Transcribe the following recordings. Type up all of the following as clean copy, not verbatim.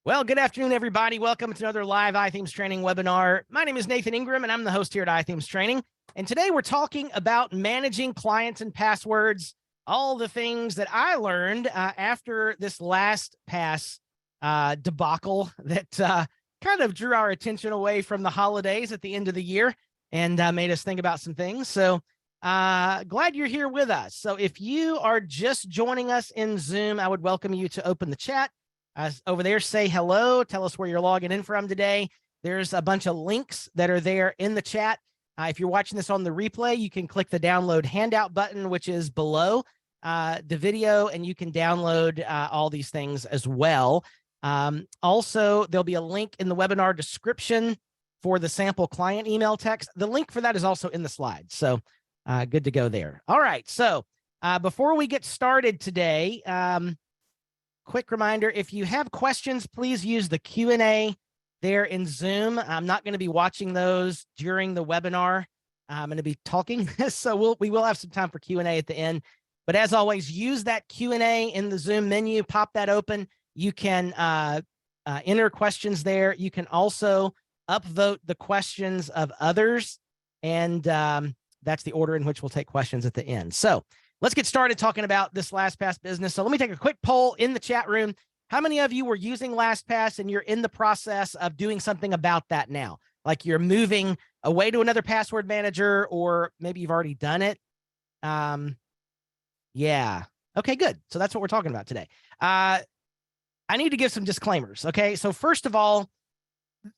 Well, good afternoon, everybody. Welcome to another live iThemes training webinar. My name is Nathan Ingram, and I'm the host here at iThemes Training. And today we're talking about managing clients and passwords, all the things that I learned after this LastPass debacle that kind of drew our attention away from the holidays at the end of the year and made us think about some things. So glad you're here with us. So if you are just joining us in Zoom, I would welcome you to open the chat. Over there, say hello. Tell us where you're logging in from today. There's a bunch of links that are there in the chat. If you're watching this on the replay, you can click the download handout button, which is below the video, and you can download all these things as well. Also, there'll be a link in the webinar description for the sample client email text. The link for that is also in the slides, so good to go there. All right, so before we get started today, quick reminder, if you have questions, please use the Q&A there in Zoom. I'm not going to be watching those during the webinar. I'm going to be talking, so we will have some time for Q&A at the end. But as always, use that Q&A in the Zoom menu. Pop that open. You can enter questions there. You can also upvote the questions of others, and that's the order in which we'll take questions at the end. So let's get started talking about this LastPass business. So let me take a quick poll in the chat room. How many of you were using LastPass and you're in the process of doing something about that now? Like you're moving away to another password manager, or maybe you've already done it. Yeah. Okay, good. So that's what we're talking about today. I need to give some disclaimers. Okay. So first of all,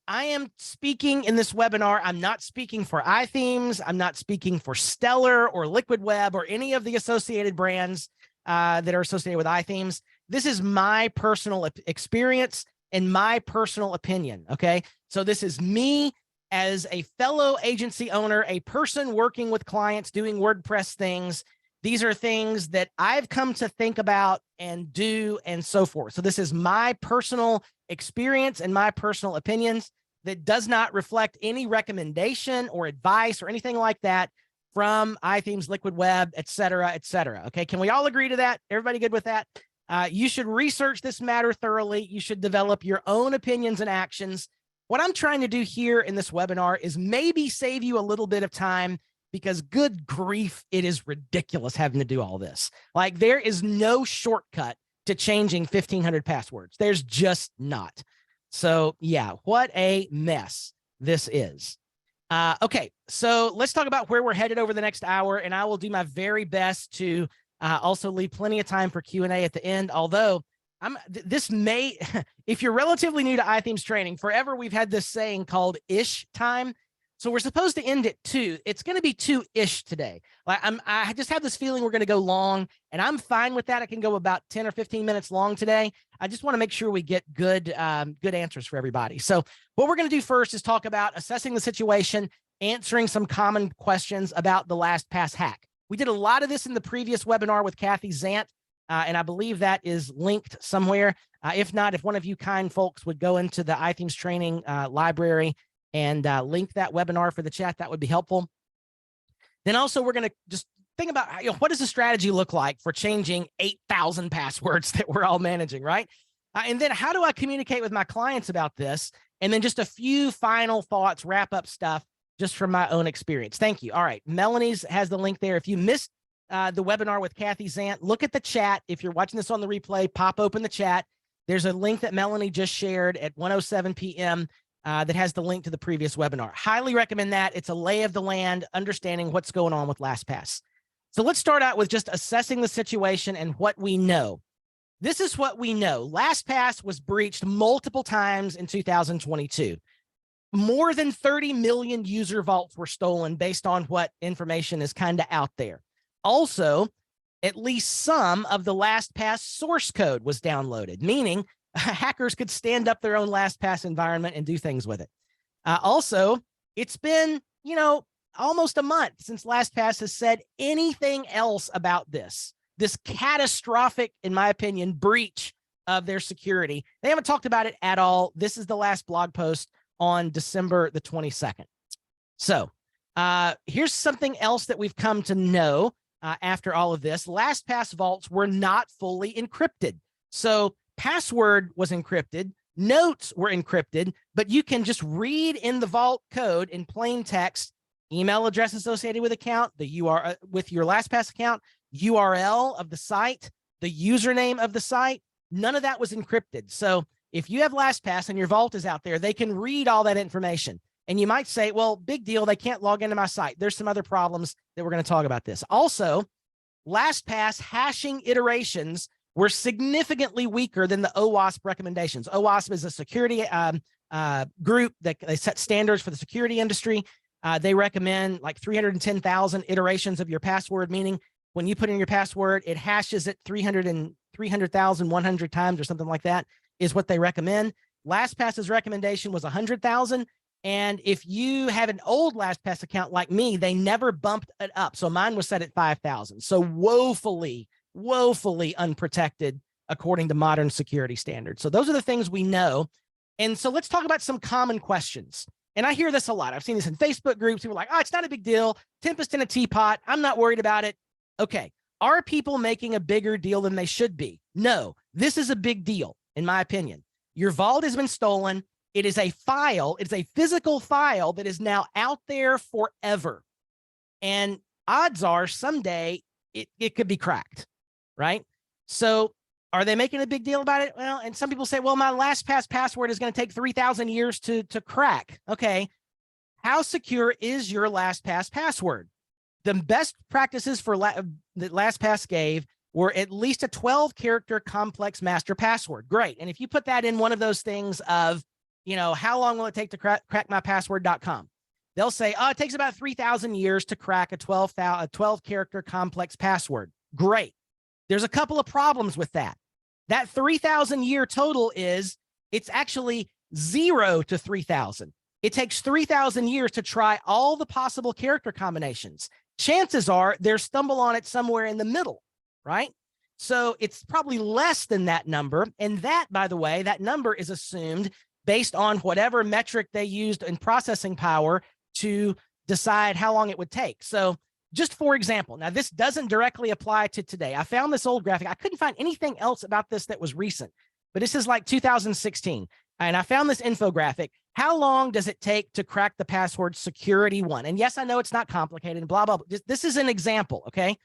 I am speaking in this webinar. I'm not speaking for iThemes. I'm not speaking for Stellar or Liquid Web or any of the associated brands that are associated with iThemes. This is my personal experience and my personal opinion. Okay. So this is me as a fellow agency owner, a person working with clients, doing WordPress things. These are things that I've come to think about and do and so forth. So this is my personal experience and my personal opinions that does not reflect any recommendation or advice or anything like that from iThemes, Liquid Web, et cetera, et cetera. Okay, can we all agree to that? Everybody good with that? You should research this matter thoroughly. You should develop your own opinions and actions. What I'm trying to do here in this webinar is maybe save you a little bit of time, because good grief, it is ridiculous having to do all this. Like, there is no shortcut to changing 1,500 passwords. There's just not. So yeah, what a mess this is. Okay, so let's talk about where we're headed over the next hour, and I will do my very best to also leave plenty of time for Q&A at the end. Although this may, if you're relatively new to iThemes training, forever we've had this saying called ish time. So we're supposed to end at 2. It's going to be 2-ish today. Like I just have this feeling we're going to go long, and I'm fine with that. I can go about 10 or 15 minutes long today. I just want to make sure we get good answers for everybody. So what we're going to do first is talk about assessing the situation, answering some common questions about the LastPass hack. We did a lot of this in the previous webinar with Kathy Zant, and I believe that is linked somewhere. If not, if one of you kind folks would go into the iThemes training library and link that webinar for the chat, that would be helpful. Then also, we're going to just think about, what does the strategy look like for changing 8,000 passwords that we're all managing, right? And then how do I communicate with my clients about this? And then just a few final thoughts, wrap up stuff just from my own experience. Thank you. All right, Melanie's has the link there. If you missed the webinar with Kathy Zant, look at the chat. If you're watching this on the replay, pop open the chat. There's a link that Melanie just shared at 1:07 p.m. That has the link to the previous webinar. Highly recommend that. It's a lay of the land, understanding what's going on with LastPass. So let's start out with just assessing the situation and what we know. This is what we know. LastPass was breached multiple times in 2022. More than 30 million user vaults were stolen based on what information is kind of out there. Also, at least some of the LastPass source code was downloaded, meaning hackers could stand up their own LastPass environment and do things with it. Also, it's been, almost a month since LastPass has said anything else about this catastrophic, in my opinion, breach of their security. They haven't talked about it at all. This is the last blog post on December the 22nd. So here's something else that we've come to know after all of this. LastPass vaults were not fully encrypted. So password was encrypted, Notes were encrypted, but you can just read in the vault code in plain text, email address associated with account, the URL with your LastPass account, URL of the site, the username of the site. None of that was encrypted. So if you have LastPass and your vault is out there, they can read all that information. And you might say, well, big deal, they can't log into my site. There's some other problems that we're going to talk about this. Also, LastPass hashing iterations were significantly weaker than the OWASP recommendations. OWASP is a security group that they set standards for the security industry. They recommend like 310,000 iterations of your password, meaning when you put in your password, it hashes it 300,100 times or something like that is what they recommend. LastPass's recommendation was 100,000. And if you have an old LastPass account like me, they never bumped it up. So mine was set at 5,000. So woefully unprotected according to modern security standards. So those are the things we know. And so let's talk about some common questions. And I hear this a lot. I've seen this in Facebook groups. People are like, oh, it's not a big deal. Tempest in a teapot. I'm not worried about it. Okay. Are people making a bigger deal than they should be? No, this is a big deal, in my opinion. Your vault has been stolen. It is a file. It's a physical file that is now out there forever. And odds are someday it could be cracked, right? So are they making a big deal about it? Well, and some people say, well, my LastPass password is going to take 3,000 years to crack. Okay. How secure is your LastPass password? The best practices for that LastPass gave were at least a 12-character complex master password. Great. And if you put that in one of those things of, you know, how long will it take to crack mypassword.com? They'll say, oh, it takes about 3,000 years to crack a 12-character complex password. Great. There's a couple of problems with that. That 3,000 year total is, it's actually 0 to 3,000. It takes 3,000 years to try all the possible character combinations. Chances are they'll stumble on it somewhere in the middle, right? So it's probably less than that number. And that, by the way, that number is assumed based on whatever metric they used in processing power to decide how long it would take. So just for example, now this doesn't directly apply to today. I found this old graphic. I couldn't find anything else about this that was recent, but this is like 2016. And I found this infographic. How long does it take to crack the password security 1? And yes, I know it's not complicated and blah, blah, blah. This is an example, okay?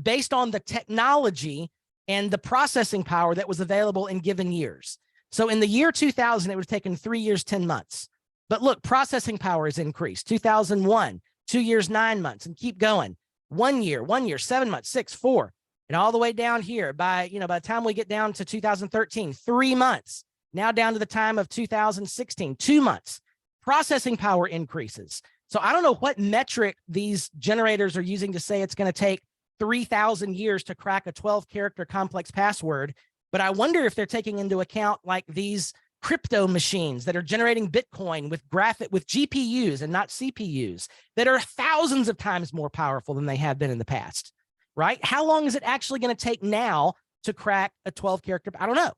Based on the technology and the processing power that was available in given years. So in the year 2000, it would have taken 3 years, 10 months. But look, processing power has increased. 2001, 2 years, 9 months, and keep going. 1 year, 7 months, 6, 4, and all the way down here by the time we get down to 2013, 3 months. Now down to the time of 2016, 2 months. Processing power increases. So I don't know what metric these generators are using to say it's going to take 3,000 years to crack a 12-character complex password. But I wonder if they're taking into account like these crypto machines that are generating Bitcoin with GPUs and not CPUs that are thousands of times more powerful than they have been in the past, right? How long is it actually going to take now to crack a 12-character? I don't know,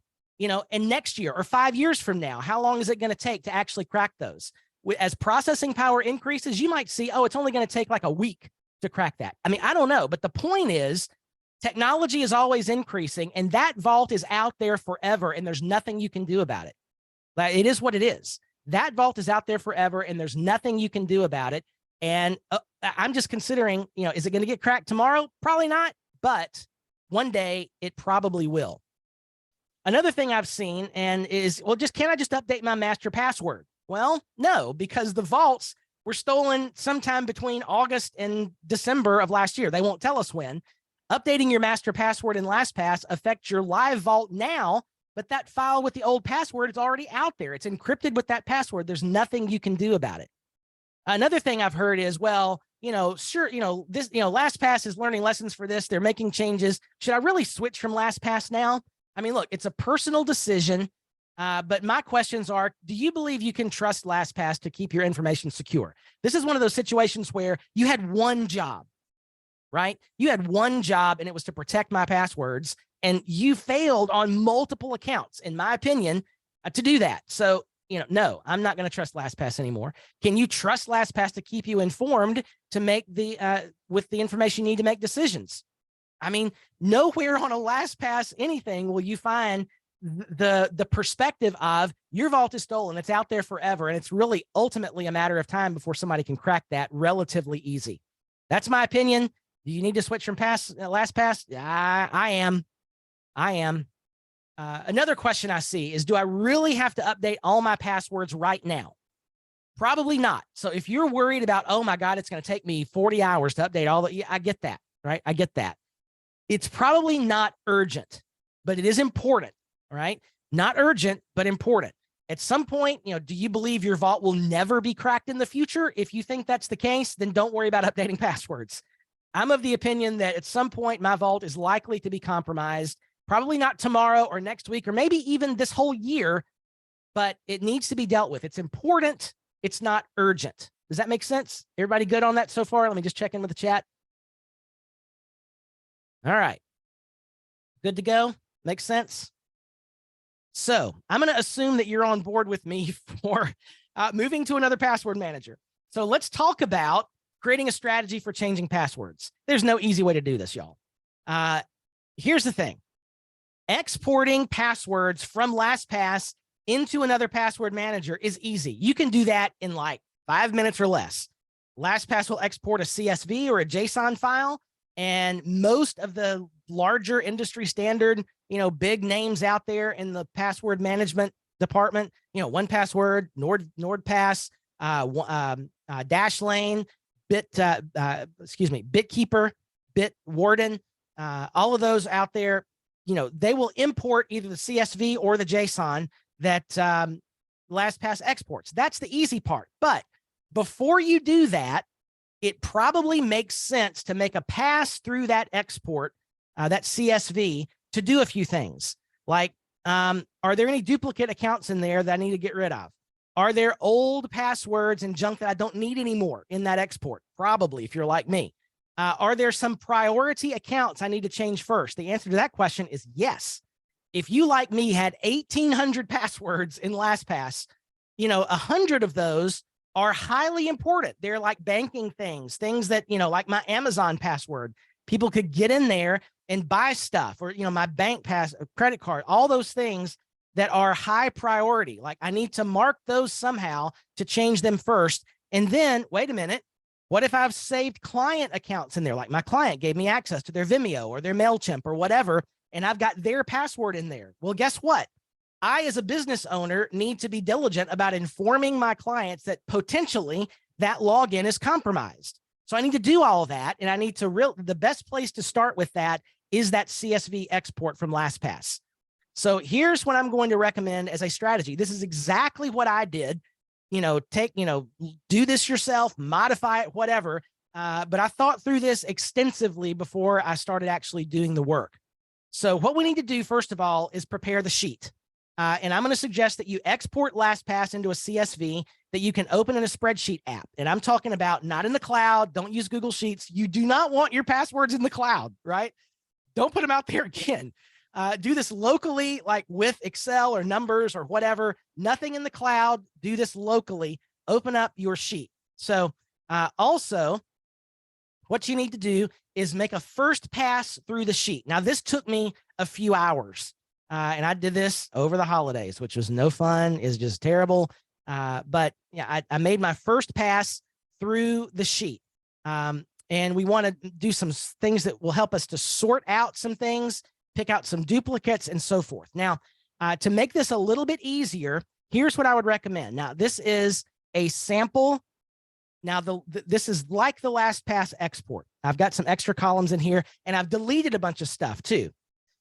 and next year or 5 years from now, how long is it going to take to actually crack those? As processing power increases, you might see, oh, it's only going to take like a week to crack that. I mean, I don't know, but the point is, technology is always increasing, and that vault is out there forever, and there's nothing you can do about it. It is what it is. That vault is out there forever, and there's nothing you can do about it. And I'm just considering, is it going to get cracked tomorrow? Probably not, but one day it probably will. Another thing I've seen is, well, can I just update my master password? Well, no, because the vaults were stolen sometime between August and December of last year. They won't tell us when. Updating your master password in LastPass affects your live vault now, but that file with the old password is already out there. It's encrypted with that password. There's nothing you can do about it. Another thing I've heard is, well, sure, LastPass is learning lessons for this. They're making changes. Should I really switch from LastPass now? I mean, look, it's a personal decision, but my questions are, do you believe you can trust LastPass to keep your information secure? This is one of those situations where you had one job, right? You had one job, and it was to protect my passwords, and you failed on multiple accounts, in my opinion, to do that. So, no, I'm not going to trust LastPass anymore. Can you trust LastPass to keep you informed to make with the information you need to make decisions? I mean, nowhere on a LastPass anything will you find the perspective of your vault is stolen, it's out there forever, and it's really ultimately a matter of time before somebody can crack that relatively easy. That's my opinion. Do you need to switch from LastPass? I am. Another question I see is, do I really have to update all my passwords right now? Probably not. So if you're worried about, oh my God, it's going to take me 40 hours to update all the, I get that, right? I get that. It's probably not urgent, but it is important, right? Not urgent, but important. At some point, do you believe your vault will never be cracked in the future? If you think that's the case, then don't worry about updating passwords. I'm of the opinion that at some point my vault is likely to be compromised, probably not tomorrow or next week, or maybe even this whole year, but it needs to be dealt with. It's important. It's not urgent. Does that make sense? Everybody good on that so far? Let me just check in with the chat. All right. Good to go? Makes sense? So I'm going to assume that you're on board with me for moving to another password manager. So let's talk about creating a strategy for changing passwords. There's no easy way to do this, y'all. Here's the thing. Exporting passwords from LastPass into another password manager is easy. You can do that in like 5 minutes or less. LastPass will export a CSV or a JSON file, and most of the larger industry standard, big names out there in the password management department, 1Password, NordPass, Dashlane, BitKeeper, Bitwarden, all of those out there, they will import either the CSV or the JSON that LastPass exports. That's the easy part. But before you do that, it probably makes sense to make a pass through that export, that CSV, to do a few things. Like, are there any duplicate accounts in there that I need to get rid of? Are there old passwords and junk that I don't need anymore in that export? Probably, if you're like me. Are there some priority accounts I need to change first? The answer to that question is yes. If you, like me, had 1,800 passwords in LastPass, 100 of those are highly important. They're like banking things that, like my Amazon password, people could get in there and buy stuff, or, my bank pass, credit card, all those things that are high priority. Like, I need to mark those somehow to change them first. And then, wait a minute, what if I've saved client accounts in there? Like, my client gave me access to their Vimeo or their MailChimp or whatever, and I've got their password in there. Well, guess what? I, as a business owner, need to be diligent about informing my clients that potentially that login is compromised. So I need to do all of that. And I need to the best place to start with that is that CSV export from LastPass. So here's what I'm going to recommend as a strategy. This is exactly what I did. Do this yourself, modify it, whatever. But I thought through this extensively before I started actually doing the work. So what we need to do, first of all, is prepare the sheet. And I'm going to suggest that you export LastPass into a CSV that you can open in a spreadsheet app. And I'm talking about not in the cloud. Don't use Google Sheets. You do not want your passwords in the cloud, right? Don't put them out there again. Do this locally, like with Excel or numbers or whatever. Nothing in the cloud. Do this locally. Open up your sheet. So also, what you need to do is make a first pass through the sheet. Now, this took me a few hours, and I did this over the holidays, which was no fun. It's just terrible. But yeah, I made my first pass through the sheet. And we want to do some things that will help us to sort out some things, pick out some duplicates, and so forth. Now, to make this a little bit easier, here's what I would recommend. Now, this is a sample. Now, this is like the LastPass export. I've got some extra columns in here, and I've deleted a bunch of stuff too.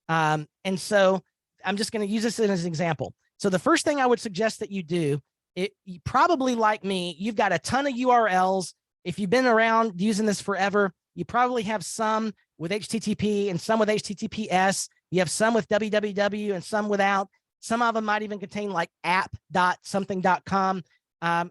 And so I'm just going to use this as an example. So the first thing I would suggest that you do, you probably, like me, you've got a ton of URLs. If you've been around using this forever, you probably have some with HTTP and some with HTTPS. You have some with www and some without. Some of them might even contain like app.something.com.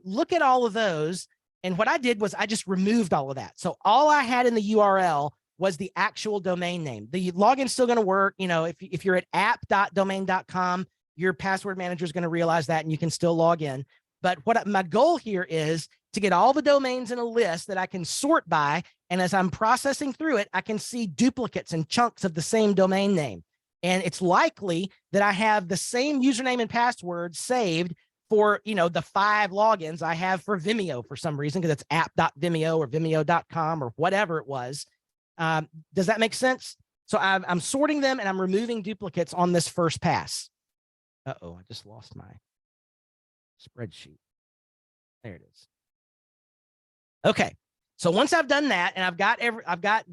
Look at all of those. And what I did was I just removed all of that. So all I had in the URL was the actual domain name. The login's still going to work. If you're at app.domain.com, your password manager is going to realize that, and you can still log in. But my goal here is to get all the domains in a list that I can sort by. And as I'm processing through it, I can see duplicates and chunks of the same domain name. And it's likely that I have the same username and password saved for, the 5 logins I have for Vimeo for some reason, because it's app.vimeo or vimeo.com or whatever it was. Does that make sense? So I'm sorting them and I'm removing duplicates on this first pass. Uh-oh, I just lost my spreadsheet. There it is. Okay. So once I've done that and I've got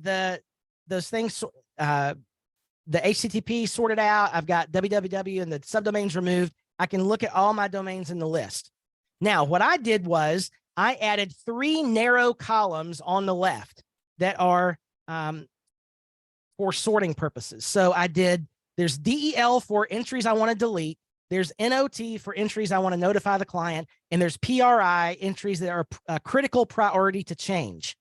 those things, the HTTP sorted out, I've got www and the subdomains removed, I can look at all my domains in the list. Now, what I did was I added 3 narrow columns on the left that are for sorting purposes. So there's DEL for entries I want to delete, there's NOT for entries I want to notify the client, and there's PRI entries that are a critical priority to change.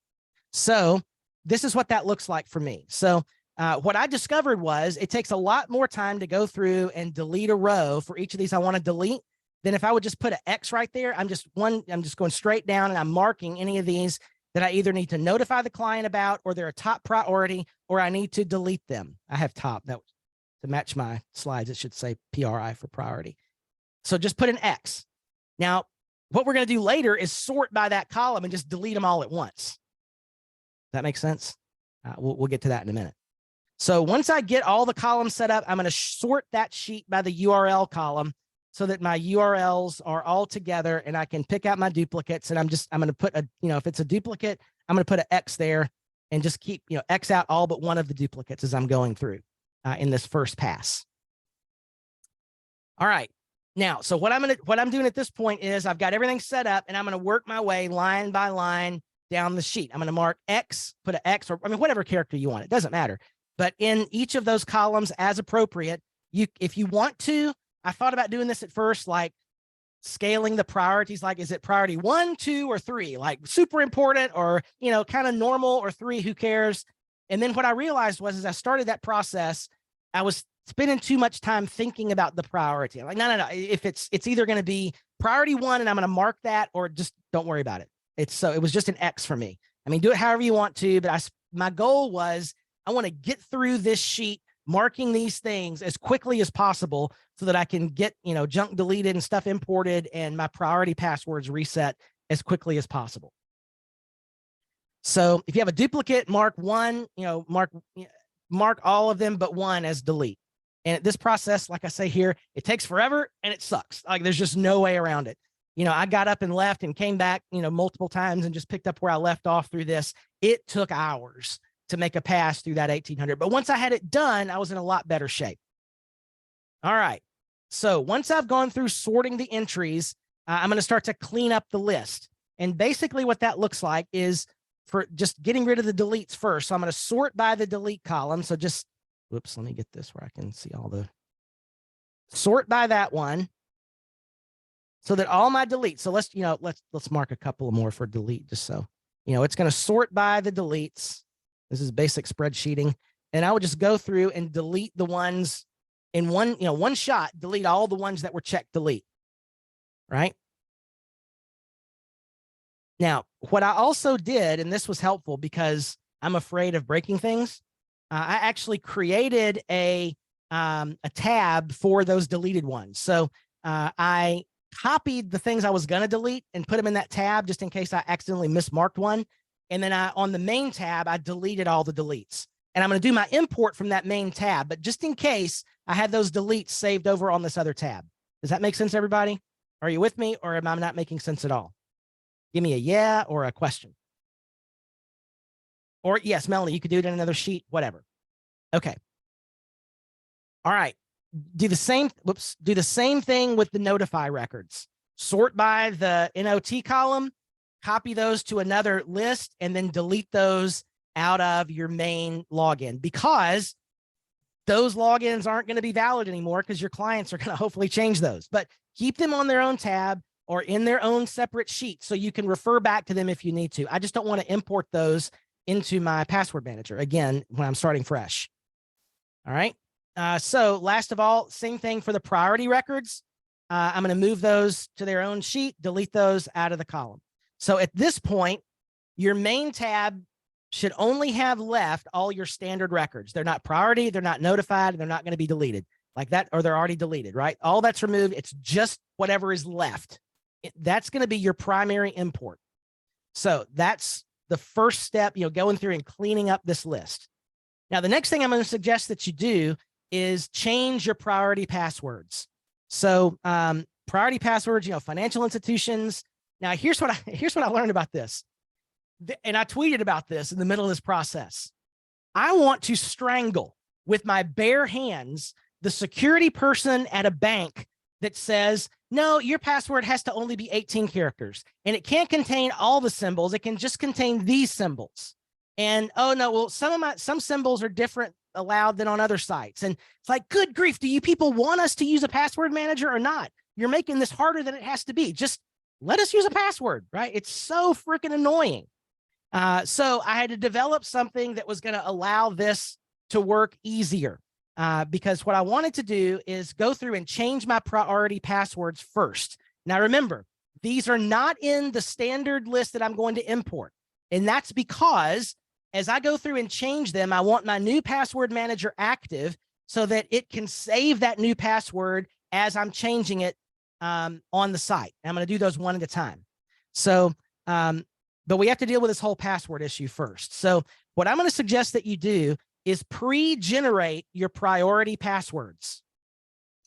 So this is what that looks like for me. So what I discovered was it takes a lot more time to go through and delete a row for each of these I want to delete than if I would just put an X right there. I'm just going straight down and I'm marking any of these that I either need to notify the client about, or they're a top priority, or I need to delete them. I have top, that to match my slides, it should say PRI for priority. So just put an X. Now, what we're going to do later is sort by that column and just delete them all at once. Does that make sense? We'll get to that in a minute. So once I get all the columns set up, I'm going to sort that sheet by the URL column so that my URLs are all together and I can pick out my duplicates. And I'm going to put if it's a duplicate, I'm going to put an X there and just keep, X out all but one of the duplicates as I'm going through in this first pass. All right. Now, so what I'm doing at this point is I've got everything set up and I'm going to work my way line by line down the sheet. I'm going to mark X, put an X, or whatever character you want. It doesn't matter. But in each of those columns as appropriate, if you want to, I thought about doing this at first, like scaling the priorities, like, is it priority 1, 2, or 3, like super important, or, kind of normal, or 3, who cares? And then what I realized was, as I started that process, I was spending too much time thinking about the priority. I'm like, no. If it's either going to be priority 1 and I'm going to mark that, or just don't worry about it. It was just an X for me. I mean, do it however you want to, but my goal was, I want to get through this sheet, marking these things as quickly as possible so that I can get, junk deleted and stuff imported and my priority passwords reset as quickly as possible. So if you have a duplicate, mark 1, mark all of them but 1 as delete. And this process, like I say here, it takes forever and it sucks. Like, there's just no way around it. I got up and left and came back, multiple times and just picked up where I left off through this. It took hours to make a pass through that 1800. But once I had it done, I was in a lot better shape. All right. So once I've gone through sorting the entries, I'm going to start to clean up the list. And basically what that looks like is for just getting rid of the deletes first. So I'm going to sort by the delete column. So just, whoops, let me get this where I can see all the sort by that one so that all my deletes. So let's mark a couple more for delete, just so, it's going to sort by the deletes. This is basic spreadsheeting. And I would just go through and delete the ones in one shot, delete all the ones that were checked delete, right? Now, what I also did, and this was helpful because I'm afraid of breaking things, I actually created a tab for those deleted ones. So I copied the things I was going to delete and put them in that tab just in case I accidentally mismarked one. And then on the main tab, I deleted all the deletes. And I'm going to do my import from that main tab. But just in case, I had those deletes saved over on this other tab. Does that make sense, everybody? Are you with me, or am I not making sense at all? Give me a yeah or a question. Or yes, Melanie, you could do it in another sheet, whatever. Okay. All right. Do the same thing with the notify records. Sort by the NOT column, copy those to another list, and then delete those out of your main login, because those logins aren't going to be valid anymore because your clients are going to hopefully change those. But keep them on their own tab or in their own separate sheet so you can refer back to them if you need to. I just don't want to import those into my password manager again when I'm starting fresh. All right. So last of all, same thing for the priority records. I'm going to move those to their own sheet, delete those out of the column. So at this point, your main tab should only have left all your standard records. They're not priority, they're not notified, they're not going to be deleted like that, or they're already deleted, right? All that's removed. It's just whatever is left. That's going to be your primary import. So that's the first step, going through and cleaning up this list. Now, the next thing I'm going to suggest that you do is change your priority passwords. So priority passwords, financial institutions. Now, here's what I learned about this. And I tweeted about this in the middle of this process. I want to strangle with my bare hands the security person at a bank that says, no, your password has to only be 18 characters and it can't contain all the symbols. It can just contain these symbols. And, oh no, well, some symbols are different allowed than on other sites. And it's like, good grief, do you people want us to use a password manager or not? You're making this harder than it has to be. Just let us use a password, right? It's so freaking annoying. So I had to develop something that was going to allow this to work easier. Because what I wanted to do is go through and change my priority passwords first. Now, remember, these are not in the standard list that I'm going to import. And that's because as I go through and change them, I want my new password manager active so that it can save that new password as I'm changing it on the site. I'm going to do those one at a time. So, but we have to deal with this whole password issue first. So what I'm going to suggest that you do is pre-generate your priority passwords.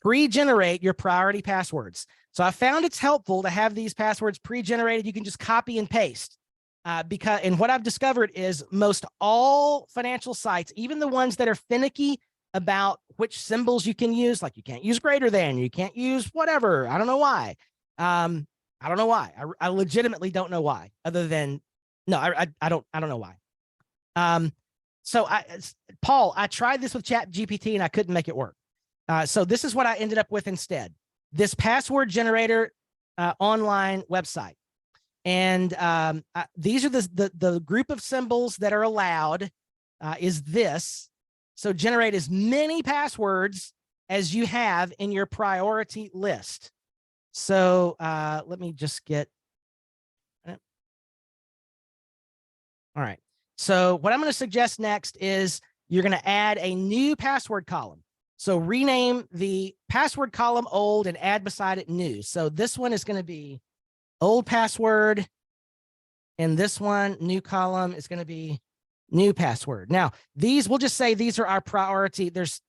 Pre-generate your priority passwords. So I found it's helpful to have these passwords pre-generated. You can just copy and paste and what I've discovered is most all financial sites, even the ones that are finicky about which symbols you can use, like you can't use greater than, you can't use whatever. I don't know why. I don't know why. I legitimately don't know why, other than, no, I don't know why. So Paul, I tried this with ChatGPT and I couldn't make it work. So this is what I ended up with instead. This password generator online website. And these are the group of symbols that are allowed is this. So generate as many passwords as you have in your priority list. So let me just get. All right. So what I'm going to suggest next is you're going to add a new password column. So rename the password column old and add beside it new. So this one is going to be old password. And this one, new column, is going to be new password. Now, these, we'll just say these are our priority. There's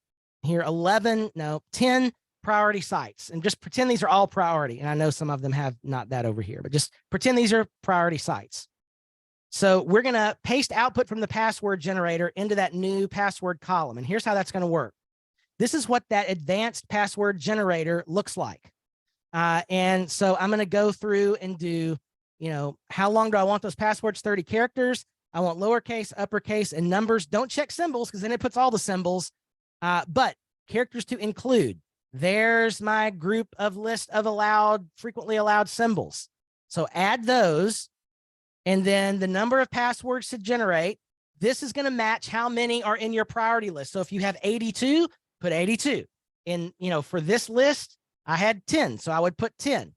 here 10 priority sites. And just pretend these are all priority. And I know some of them have not that over here, but just pretend these are priority sites. So we're going to paste output from the password generator into that new password column. And here's how that's going to work. This is what that advanced password generator looks like. And so I'm going to go through and do, how long do I want those passwords? 30 characters. I want lowercase, uppercase, and numbers. Don't check symbols because then it puts all the symbols. But characters to include. There's my group of list of frequently allowed symbols. So add those. And then the number of passwords to generate. This is going to match how many are in your priority list. So if you have 82, put 82. And, for this list, I had 10. So I would put 10.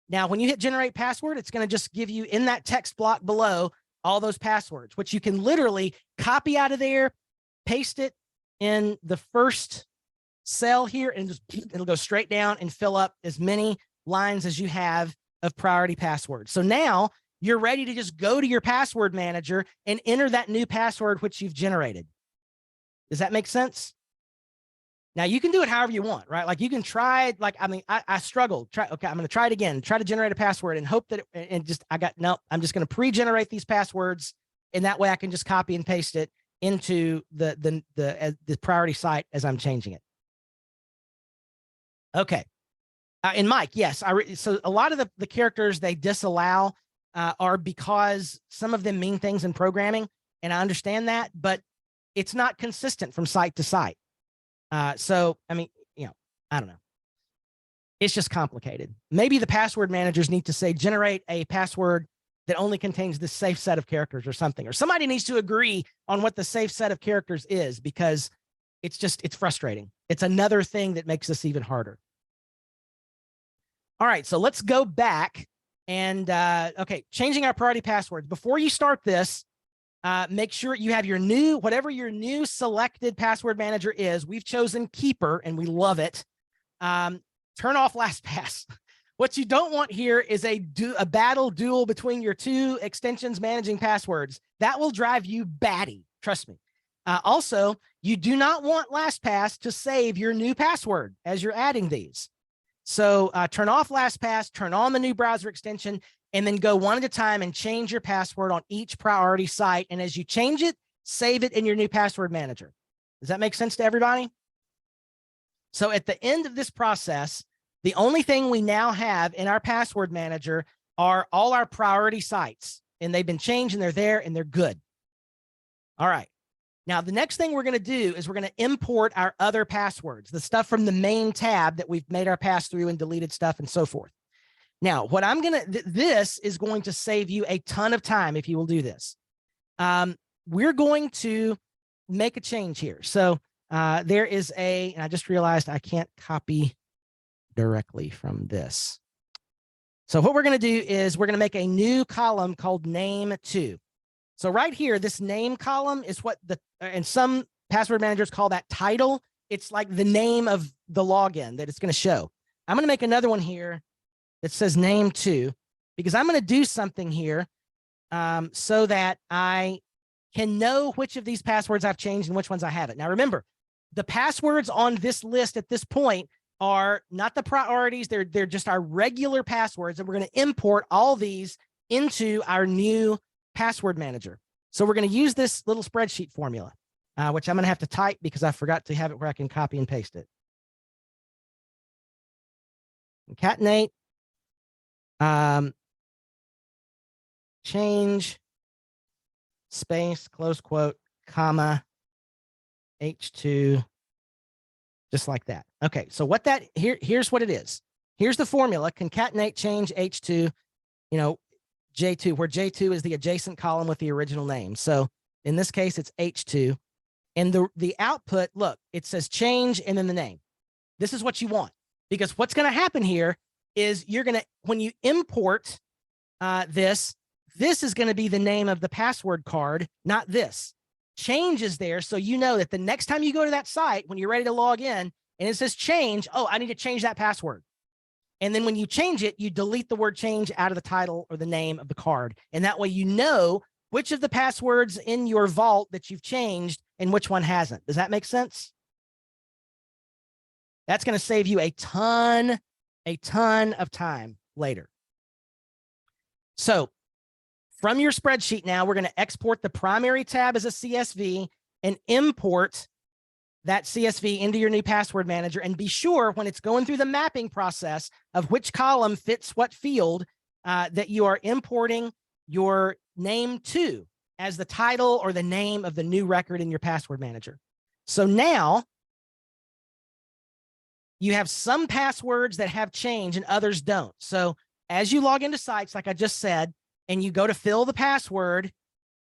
Now, when you hit generate password, it's going to just give you in that text block below all those passwords, which you can literally copy out of there, paste it in the first cell here, and just it'll go straight down and fill up as many lines as you have of priority passwords. So now you're ready to just go to your password manager and enter that new password, which you've generated. Does that make sense? Now you can do it however you want, right? Like you can try, I struggled. Okay, I'm going to try it again, try to generate a password and hope that I'm just going to pre-generate these passwords. And that way I can just copy and paste it into the priority site as I'm changing it. Okay. And Mike, yes, so a lot of the characters they disallow are because some of them mean things in programming, and I understand that, but it's not consistent from site to site. So, I mean, I don't know. It's just complicated. Maybe the password managers need to say, generate a password that only contains this safe set of characters or something, or somebody needs to agree on what the safe set of characters is, because it's frustrating. It's another thing that makes this even harder. All right, so let's go back and, okay, changing our priority passwords. Before you start this, Make sure you have your new, whatever your new selected password manager is. We've chosen Keeper and we love it. Turn off LastPass. What you don't want here is a battle duel between your two extensions managing passwords. That will drive you batty, trust me. Also, you do not want LastPass to save your new password as you're adding these. So turn off LastPass, turn on the new browser extension, and then go one at a time and change your password on each priority site. And as you change it, save it in your new password manager. Does that make sense to everybody? So at the end of this process, the only thing we now have in our password manager are all our priority sites, and they've been changed and they're there and they're good. All right. Now, the next thing we're going to do is we're going to import our other passwords, the stuff from the main tab that we've made our pass through and deleted stuff and so forth. Now, what I'm going to, this is going to save you a ton of time if you will do this. We're going to make a change here. So there is and I just realized I can't copy directly from this. So what we're going to do is we're going to make a new column called name2. So right here, this name column is what and some password managers call that title. It's like the name of the login that it's going to show. I'm going to make another one here that says name2 because I'm going to do something here so that I can know which of these passwords I've changed and which ones I haven't. Now, remember, the passwords on this list at this point are not the priorities. They're just our regular passwords, and we're going to import all these into our new password manager. So we're going to use this little spreadsheet formula, which I'm going to have to type because I forgot to have it where I can copy and paste it. Concatenate, change, space, close quote, comma, H2, just like that. Okay, so what that, here's what it is. Here's the formula, concatenate, change, H2, J2, where J2 is the adjacent column with the original name. So in this case, it's H2. And the output, look, it says change and then the name. This is what you want, because what's going to happen here is you're going to, when you import this is going to be the name of the password card, not this. Change is there, so you know that the next time you go to that site, when you're ready to log in, and it says change, oh, I need to change that password. And then when you change it, you delete the word change out of the title or the name of the card. And that way you know which of the passwords in your vault that you've changed and which one hasn't. Does that make sense? That's going to save you a ton of time later. So from your spreadsheet now, we're going to export the primary tab as a CSV and import that CSV into your new password manager, and be sure when it's going through the mapping process of which column fits what field that you are importing your name to as the title or the name of the new record in your password manager. So now you have some passwords that have change and others don't. So as you log into sites, like I just said, and you go to fill the password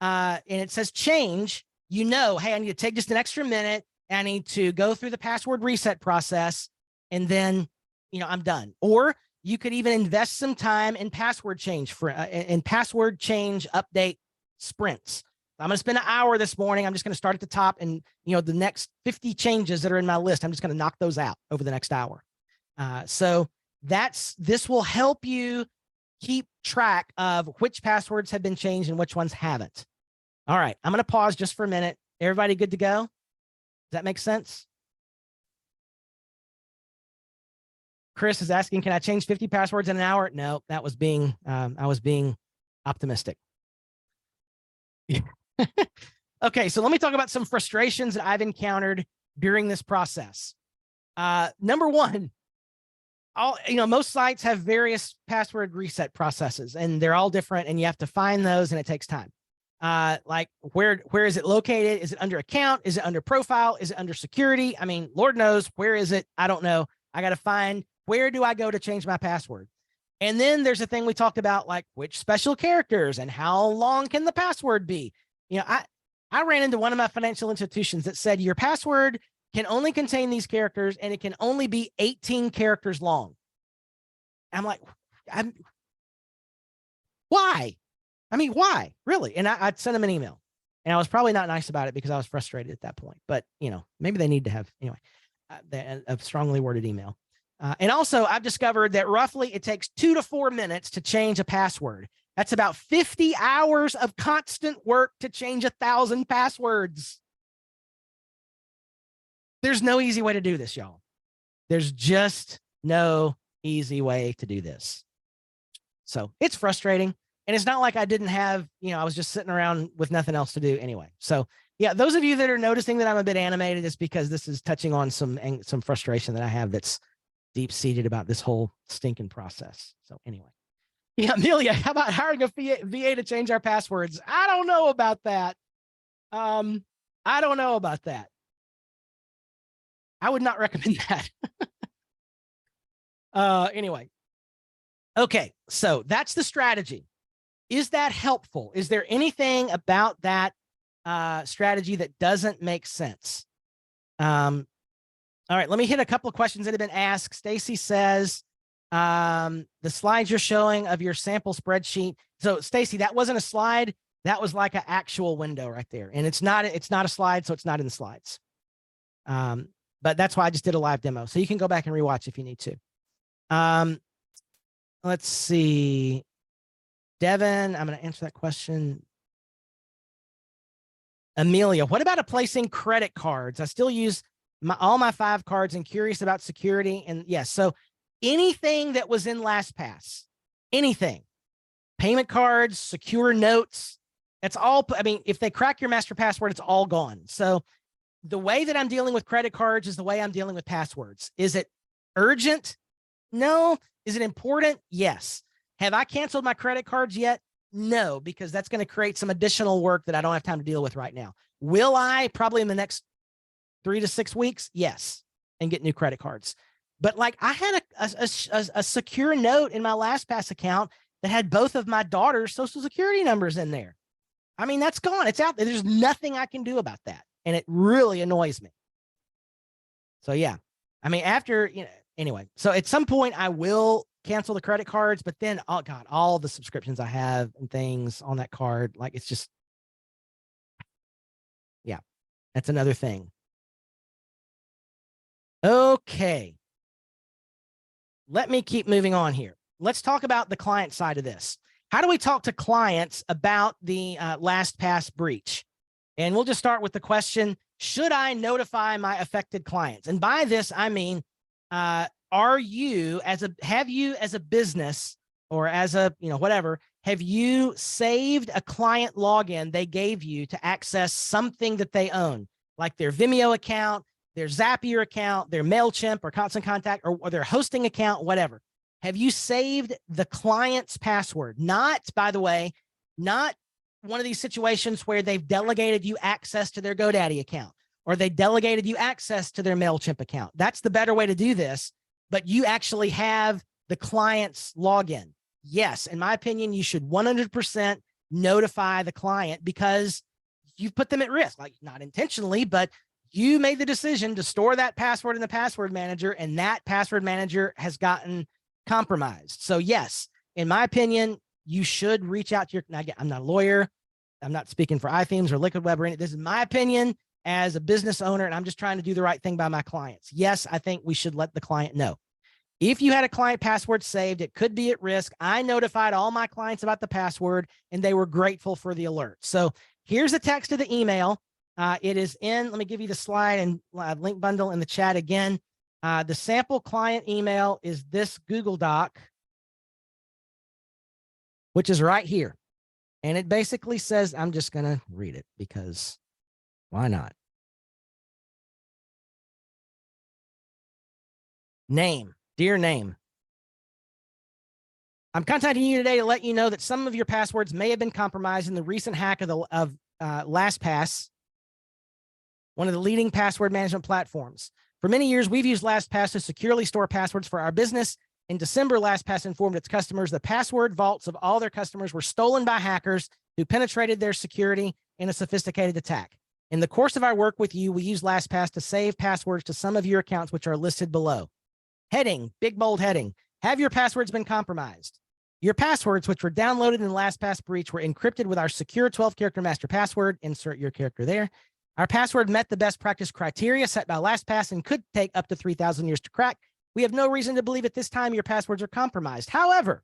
and it says change, you know, hey, I need to take just an extra minute. I need to go through the password reset process, and then, I'm done. Or you could even invest some time in password change update sprints. I'm going to spend an hour this morning. I'm just going to start at the top, and the next 50 changes that are in my list, I'm just going to knock those out over the next hour. So this will help you keep track of which passwords have been changed and which ones haven't. All right, I'm going to pause just for a minute. Everybody good to go? Does that make sense? Chris is asking, can I change 50 passwords in an hour? No, that was being, I was being optimistic. Okay, so let me talk about some frustrations that I've encountered during this process. Number one, most sites have various password reset processes, and they're all different, and you have to find those, and it takes time. Like where is it located? Is it under account? Is it under profile? Is it under security? I mean, Lord knows, where is it? I don't know. I got to find, where do I go to change my password? And then there's a thing we talked about, like which special characters and how long can the password be? I ran into one of my financial institutions that said your password can only contain these characters and it can only be 18 characters long. I'm like, why? I mean, why really? And I'd send them an email. And I was probably not nice about it because I was frustrated at that point. But, maybe they need to have, a strongly worded email. And also, I've discovered that roughly it takes 2 to 4 minutes to change a password. That's about 50 hours of constant work to change 1,000 passwords. There's no easy way to do this, y'all. There's just no easy way to do this. So it's frustrating. And it's not like I didn't have, I was just sitting around with nothing else to do anyway. So yeah, those of you that are noticing that I'm a bit animated, it's because this is touching on some frustration that I have that's deep-seated about this whole stinking process. So anyway. Yeah, Amelia, how about hiring a VA to change our passwords? I don't know about that. I don't know about that. I would not recommend that. Anyway. Okay, so that's the strategy. Is that helpful? Is there anything about that strategy that doesn't make sense? All right, let me hit a couple of questions that have been asked. Stacy says, the slides you're showing of your sample spreadsheet. So Stacy, that wasn't a slide. That was like an actual window right there. And it's not a slide, so it's not in the slides. But that's why I just did a live demo. So you can go back and rewatch if you need to. Let's see. Devin, I'm going to answer that question. Amelia, what about placing credit cards? I still use all my 5 cards and curious about security. And yes, so anything that was in LastPass, anything, payment cards, secure notes, it's all, if they crack your master password, it's all gone. So the way that I'm dealing with credit cards is the way I'm dealing with passwords. Is it urgent? No. Is it important? Yes. Have I canceled my credit cards yet? No, because that's going to create some additional work that I don't have time to deal with right now. Will I? Probably in the next 3 to 6 weeks? Yes. And get new credit cards. But like I had a secure note in my LastPass account that had both of my daughter's social security numbers in there. That's gone. It's out there. There's nothing I can do about that. And it really annoys me. So yeah, after, anyway, so at some point I will cancel the credit cards, but then, oh God, all the subscriptions I have and things on that card, like it's just, yeah, that's another thing. Okay. Let me keep moving on here. Let's talk about the client side of this. How do we talk to clients about the LastPass breach? And we'll just start with the question, should I notify my affected clients? And by this, I mean, have you as a business or as a, whatever, have you saved a client login they gave you to access something that they own, like their Vimeo account, their Zapier account, their MailChimp or Constant Contact, or their hosting account, whatever? Have you saved the client's password? Not, by the way, not one of these situations where they've delegated you access to their GoDaddy account, or they delegated you access to their MailChimp account. That's the better way to do this, but you actually have the client's login. Yes, in my opinion, you should 100% notify the client because you've put them at risk, like not intentionally, but you made the decision to store that password in the password manager, and that password manager has gotten compromised. So yes, in my opinion, you should reach out to your, now again, I'm not a lawyer. I'm not speaking for iThemes or Liquid Web or anything. This is my opinion as a business owner, and I'm just trying to do the right thing by my clients. Yes, I think we should let the client know. If you had a client password saved, it could be at risk. I notified all my clients about the password, and they were grateful for the alert. So here's the text of the email. It is in, let me give you the slide and link bundle in the chat again. The sample client email is this Google Doc, which is right here. And it basically says, I'm just going to read it because why not? Name, dear name. I'm contacting you today to let you know that some of your passwords may have been compromised in the recent hack of LastPass, one of the leading password management platforms. For many years, we've used LastPass to securely store passwords for our business. In December, LastPass informed its customers the password vaults of all their customers were stolen by hackers who penetrated their security in a sophisticated attack. In the course of our work with you, we use LastPass to save passwords to some of your accounts, which are listed below. Heading, big bold heading. Have your passwords been compromised? Your passwords, which were downloaded in the LastPass breach, were encrypted with our secure 12-character master password. Insert your character there. Our password met the best practice criteria set by LastPass and could take up to 3,000 years to crack. We have no reason to believe at this time your passwords are compromised. However,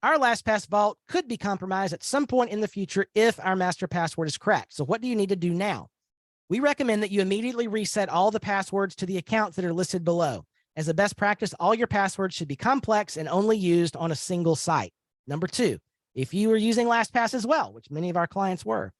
our LastPass vault could be compromised at some point in the future if our master password is cracked. So what do you need to do now? We recommend that you immediately reset all the passwords to the accounts that are listed below. As a best practice, all your passwords should be complex and only used on a single site. Number two, if you were using LastPass as well, which many of our clients were,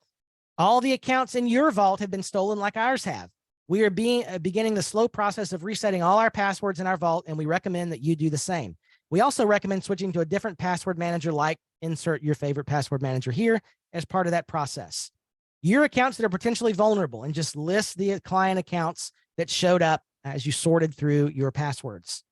all the accounts in your vault have been stolen like ours have. We are beginning the slow process of resetting all our passwords in our vault, and we recommend that you do the same. We also recommend switching to a different password manager, like insert your favorite password manager here as part of that process. Your accounts that are potentially vulnerable, and just list the client accounts that showed up as you sorted through your passwords.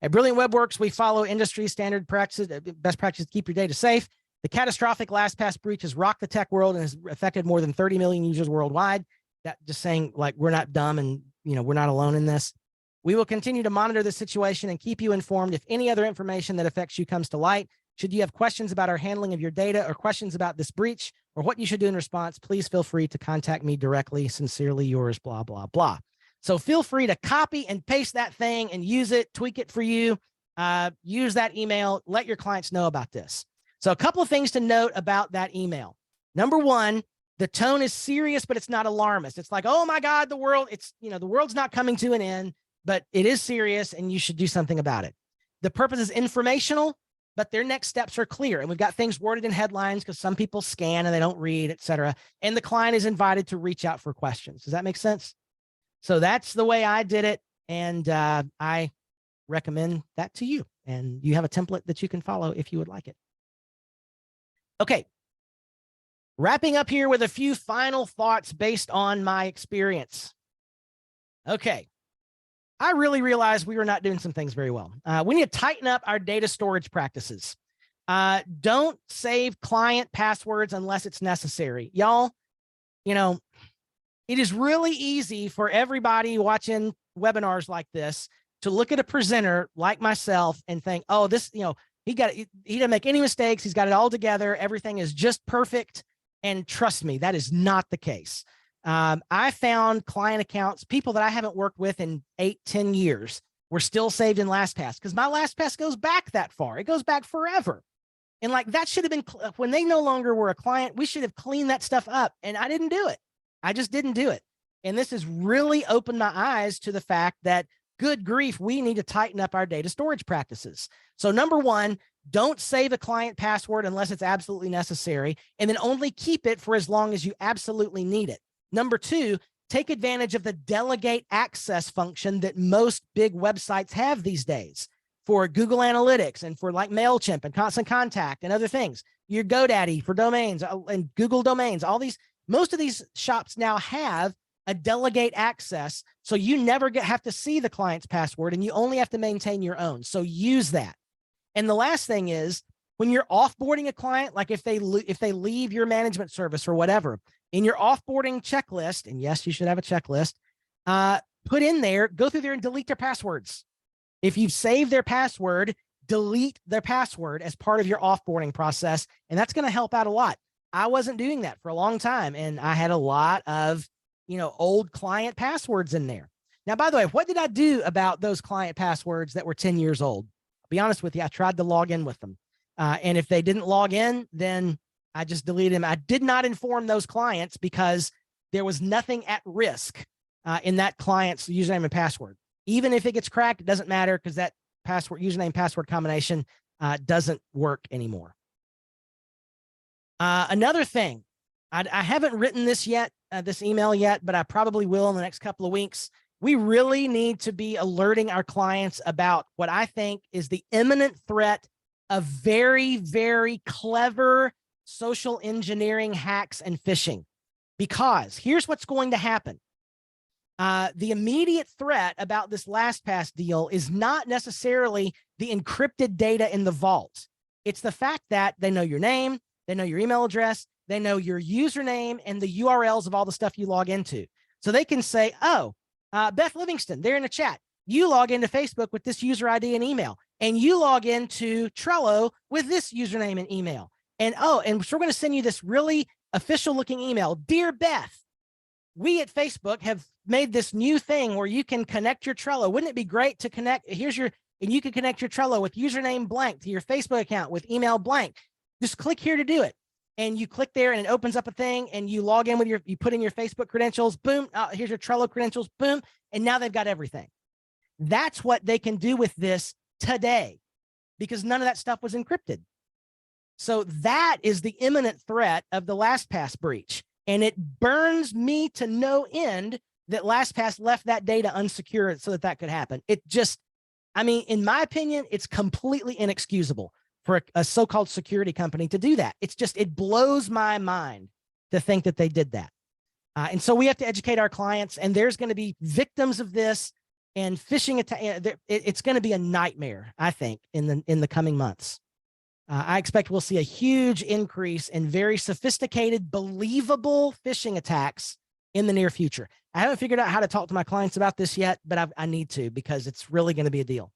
At Brilliant WebWorks, we follow industry standard practices, best practices to keep your data safe. The catastrophic LastPass breach has rocked the tech world and has affected more than 30 million users worldwide. That just saying, like, we're not dumb and, we're not alone in this. We will continue to monitor the situation and keep you informed if any other information that affects you comes to light. Should you have questions about our handling of your data or questions about this breach or what you should do in response, please feel free to contact me directly. Sincerely yours, blah, blah, blah. So feel free to copy and paste that thing and use it, tweak it for you. Use that email. Let your clients know about this. So a couple of things to note about that email. Number one, the tone is serious, but it's not alarmist. It's like, oh my God, the world's not coming to an end, but it is serious and you should do something about it. The purpose is informational, but their next steps are clear. And we've got things worded in headlines because some people scan and they don't read, et cetera. And the client is invited to reach out for questions. Does that make sense? So that's the way I did it. And I recommend that to you. And you have a template that you can follow if you would like it. Okay. Wrapping up here with a few final thoughts based on my experience. Okay. I really realized we were not doing some things very well. We need to tighten up our data storage practices. Don't save client passwords unless it's necessary. Y'all, it is really easy for everybody watching webinars like this to look at a presenter like myself and think, oh, this, he didn't make any mistakes. He's got it all together. Everything is just perfect. And trust me, that is not the case. I found client accounts, people that I haven't worked with in 8-10 years were still saved in LastPass because my LastPass goes back that far. It goes back forever. And like that should have been, when they no longer were a client, we should have cleaned that stuff up. And I didn't do it. I just didn't do it. And this has really opened my eyes to the fact that, good grief, we need to tighten up our data storage practices. So number one, don't save a client password unless it's absolutely necessary, and then only keep it for as long as you absolutely need it. Number two, take advantage of the delegate access function that most big websites have these days for Google Analytics and for like MailChimp and Constant Contact and other things. Your GoDaddy for domains and Google domains, most of these shops now have a delegate access. So you never have to see the client's password and you only have to maintain your own. So use that. And the last thing is when you're offboarding a client, like if they leave your management service or whatever, in your offboarding checklist, and yes, you should have a checklist, put in there, go through there and delete their passwords. If you've saved their password, delete their password as part of your offboarding process. And that's going to help out a lot. I wasn't doing that for a long time. And I had a lot of, old client passwords in there. Now, by the way, what did I do about those client passwords that were 10 years old? I'll be honest with you. I tried to log in with them. And if they didn't log in, then I just deleted them. I did not inform those clients because there was nothing at risk in that client's username and password. Even if it gets cracked, it doesn't matter because that username password combination doesn't work anymore. Another thing, I haven't written this yet, this email yet, but I probably will in the next couple of weeks. We really need to be alerting our clients about what I think is the imminent threat of very, very clever social engineering hacks and phishing. Because here's what's going to happen. The immediate threat about this LastPass deal is not necessarily the encrypted data in the vault. It's the fact that they know your name, they know your email address, they know your username and the URLs of all the stuff you log into. So they can say, oh, Beth Livingston, they're in the chat. You log into Facebook with this user ID and email, and you log into Trello with this username and email. And and so we're going to send you this really official looking email. Dear Beth, we at Facebook have made this new thing where you can connect your Trello. Wouldn't it be great to connect? And you can connect your Trello with username blank to your Facebook account with email blank. Just click here to do it. And you click there and it opens up a thing and you log in with you put in your Facebook credentials, boom, here's your Trello credentials, boom. And now they've got everything. That's what they can do with this today because none of that stuff was encrypted. So that is the imminent threat of the LastPass breach. And it burns me to no end that LastPass left that data unsecured so that could happen. It just, I mean, in my opinion, it's completely inexcusable for a so-called security company to do that. It's just, it blows my mind to think that they did that. And so we have to educate our clients, and there's going to be victims of this and phishing attack. It's going to be a nightmare, I think, in the coming months. I expect we'll see a huge increase in very sophisticated, believable phishing attacks in the near future. I haven't figured out how to talk to my clients about this yet, but I need to because it's really going to be a deal.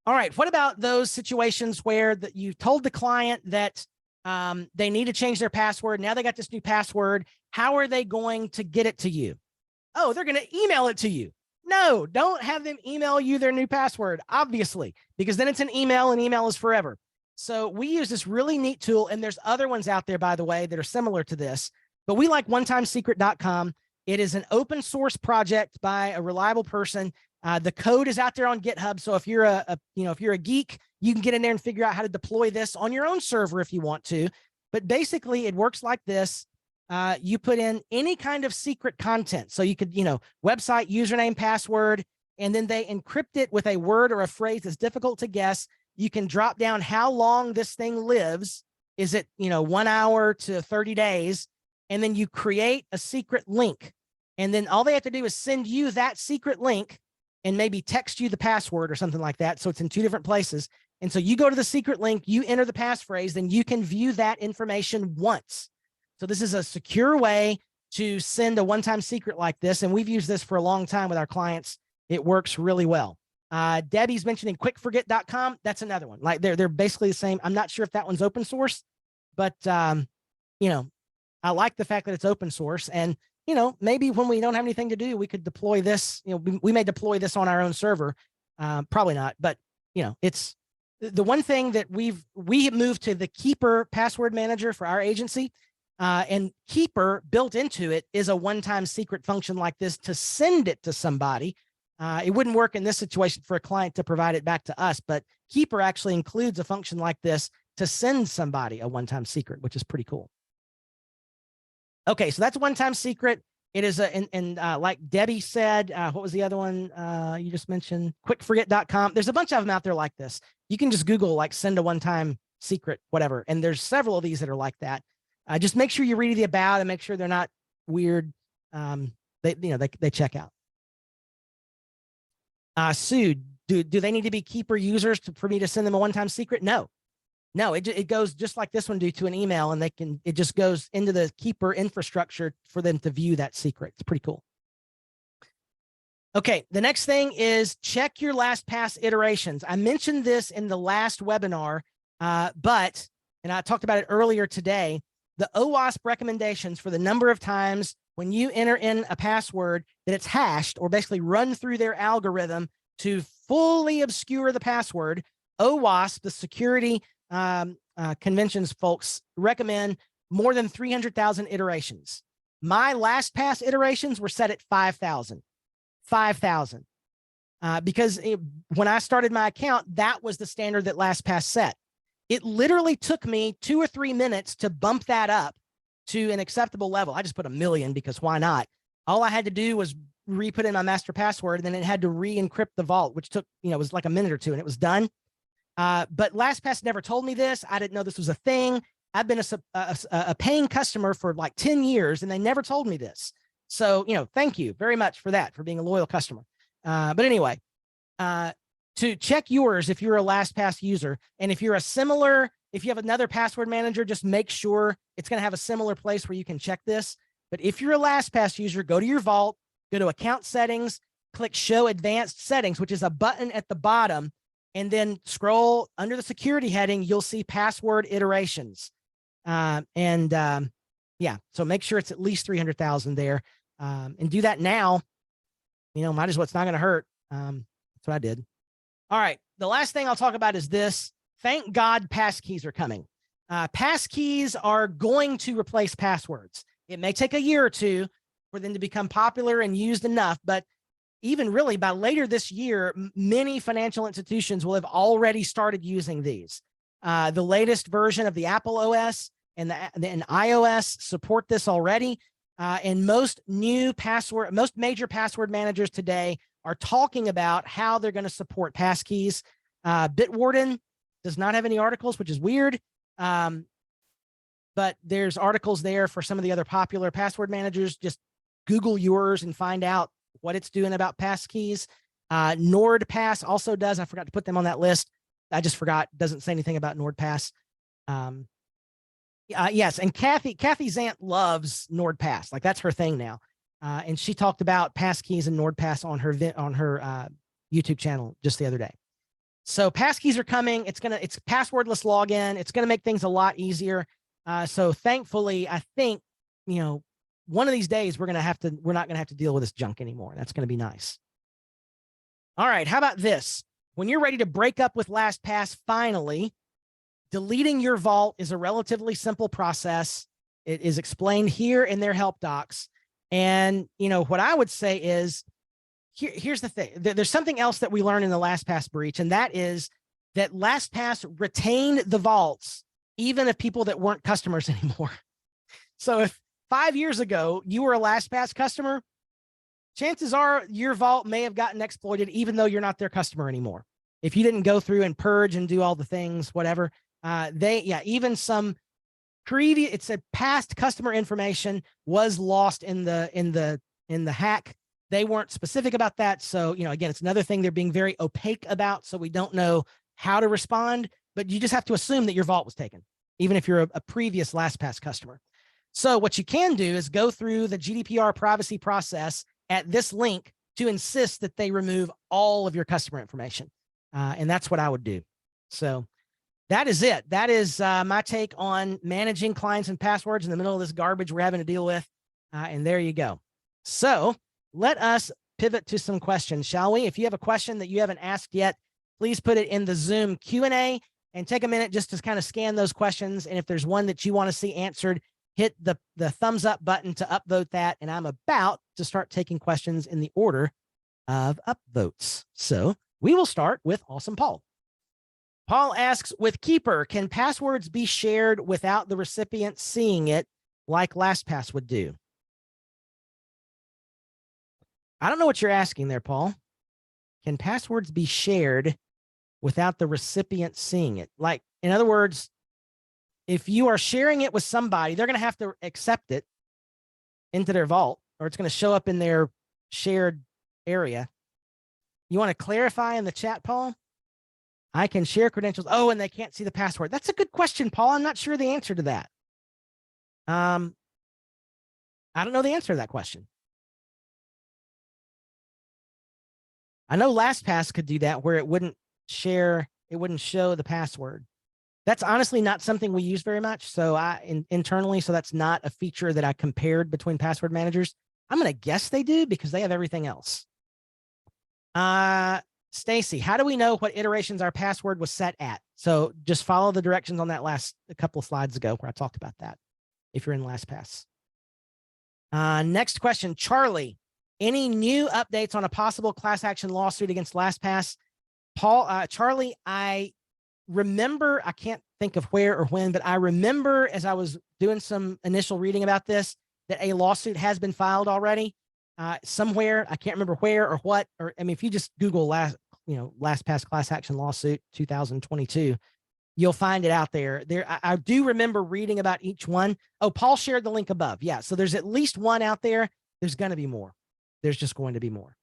All right. What about those situations where you told the client that they need to change their password? Now they got this new password. How are they going to get it to you? Oh, they're going to email it to you. No, don't have them email you their new password, obviously, because then it's an email and email is forever. So we use this really neat tool, and there's other ones out there, by the way, that are similar to this, but we like OneTimeSecret.com. It is an open source project by a reliable person. The code is out there on GitHub. So if you're if you're a geek, you can get in there and figure out how to deploy this on your own server if you want to. But basically it works like this. You put in any kind of secret content. So you could, website, username, password, and then they encrypt it with a word or a phrase that's difficult to guess. You can drop down how long this thing lives. Is it, 1 hour to 30 days? And then you create a secret link. And then all they have to do is send you that secret link and maybe text you the password or something like that. So it's in 2 different places. And so you go to the secret link, you enter the passphrase, then you can view that information once. So this is a secure way to send a one-time secret like this. And we've used this for a long time with our clients. It works really well. Debbie's mentioning quickforget.com. That's another one. Like they're basically the same. I'm not sure if that one's open source, but I like the fact that it's open source. And maybe when we don't have anything to do, we could deploy this. We may deploy this on our own server. Probably not, but it's the one thing that we moved to the Keeper password manager for our agency. And Keeper built into it is a one-time secret function like this to send it to somebody. It wouldn't work in this situation for a client to provide it back to us, but Keeper actually includes a function like this to send somebody a one-time secret, which is pretty cool. Okay, so that's a one-time secret. It is like Debbie said, what was the other one you just mentioned? Quickforget.com. There's a bunch of them out there like this. You can just Google like send a one-time secret, whatever. And there's several of these that are like that. Just make sure you read the about and make sure they're not weird. They check out. Sue, do they need to be Keeper users for me to send them a one-time secret? No, it goes just like this one do to an email, and it just goes into the Keeper infrastructure for them to view that secret. It's pretty cool. Okay, the next thing is check your LastPass iterations. I mentioned this in the last webinar, and I talked about it earlier today. The OWASP recommendations for the number of times when you enter in a password that it's hashed or basically run through their algorithm to fully obscure the password. OWASP, the security conventions folks, recommend more than 300,000 iterations. My LastPass iterations were set at 5,000. 5,000. Because when I started my account, that was the standard that LastPass set. It literally took me 2 or 3 minutes to bump that up to an acceptable level. I just put 1 million because why not? All I had to do was re-put in my master password, and then it had to re-encrypt the vault, which took, it was like a minute or two, and it was done. But LastPass never told me this. I didn't know this was a thing. I've been a paying customer for like 10 years, and they never told me this. So, thank you very much for that, for being a loyal customer. But anyway, to check yours if you're a LastPass user, and if you have another password manager, just make sure it's going to have a similar place where you can check this. But if you're a LastPass user, go to your vault, go to account settings, click Show Advanced Settings, which is a button at the bottom, and then scroll under the security heading. You'll see password iterations. Yeah, so make sure it's at least 300,000 there, and do that now. You know, might as well. It's not going to hurt. That's what I did. All right. The last thing I'll talk about is this. Thank God passkeys are coming. Passkeys are going to replace passwords. It may take a year or two for them to become popular and used enough, but even really by later this year, many financial institutions will have already started using these. The latest version of the Apple OS and iOS support this already. And most major password managers today are talking about how they're going to support passkeys. Bitwarden does not have any articles, which is weird. But there's articles there for some of the other popular password managers. Just Google yours and find out what it's doing about passkeys. NordPass also does. I forgot to put them on that list. I just forgot. Doesn't say anything about NordPass. Yes, and Kathy Zant loves NordPass. Like, that's her thing now. And she talked about passkeys and NordPass on her YouTube channel just the other day. So passkeys are coming. It's passwordless login. It's gonna make things a lot easier. So thankfully, I think, you know, one of these days we're not gonna have to deal with this junk anymore. That's gonna be nice. All right, how about this? When you're ready to break up with LastPass, finally, deleting your vault is a relatively simple process. It is explained here in their help docs. And, you know, what I would say is, here's the thing. There's something else that we learned in the LastPass breach, and that is that LastPass retained the vaults, even of people that weren't customers anymore. So if 5 years ago you were a LastPass customer, chances are your vault may have gotten exploited, even though you're not their customer anymore. If you didn't go through and purge and do all the things, whatever, even some previous, it said past customer information was lost in the hack. They weren't specific about that. So, you know, again, it's another thing they're being very opaque about. So we don't know how to respond, but you just have to assume that your vault was taken, even if you're a previous LastPass customer. So what you can do is go through the GDPR privacy process at this link to insist that they remove all of your customer information. And that's what I would do. So that is it. That is my take on managing clients and passwords in the middle of this garbage we're having to deal with. And there you go. So let us pivot to some questions, shall we? If you have a question that you haven't asked yet, please put it in the Zoom Q&A and take a minute just to kind of scan those questions. And if there's one that you want to see answered, hit the thumbs up button to upvote that. And I'm about to start taking questions in the order of upvotes. So we will start with Awesome Paul. Paul asks, with Keeper, can passwords be shared without the recipient seeing it like LastPass would do? I don't know what you're asking there, Paul. Can passwords be shared without the recipient seeing it? Like, in other words, if you are sharing it with somebody, they're going to have to accept it into their vault, or it's going to show up in their shared area. You want to clarify in the chat, Paul? I can share credentials. Oh, and they can't see the password. That's a good question, Paul. I'm not sure the answer to that. I don't know the answer to that question. I know LastPass could do that where it wouldn't show the password. That's honestly not something we use very much. So internally, so that's not a feature that I compared between password managers. I'm going to guess they do because they have everything else. Stacy, how do we know what iterations our password was set at? So just follow the directions on that a couple of slides ago where I talked about that, if you're in LastPass. Next question, Charlie, any new updates on a possible class action lawsuit against LastPass? Paul, Charlie, I remember, I can't think of where or when, but I remember as I was doing some initial reading about this, that a lawsuit has been filed already. Somewhere, I can't remember where or what, or I mean, if you just Google LastPass class action lawsuit 2022, you'll find it out there. I do remember reading about each one. Oh, Paul shared the link above. Yeah, so there's at least one out there. There's going to be more. There's just going to be more.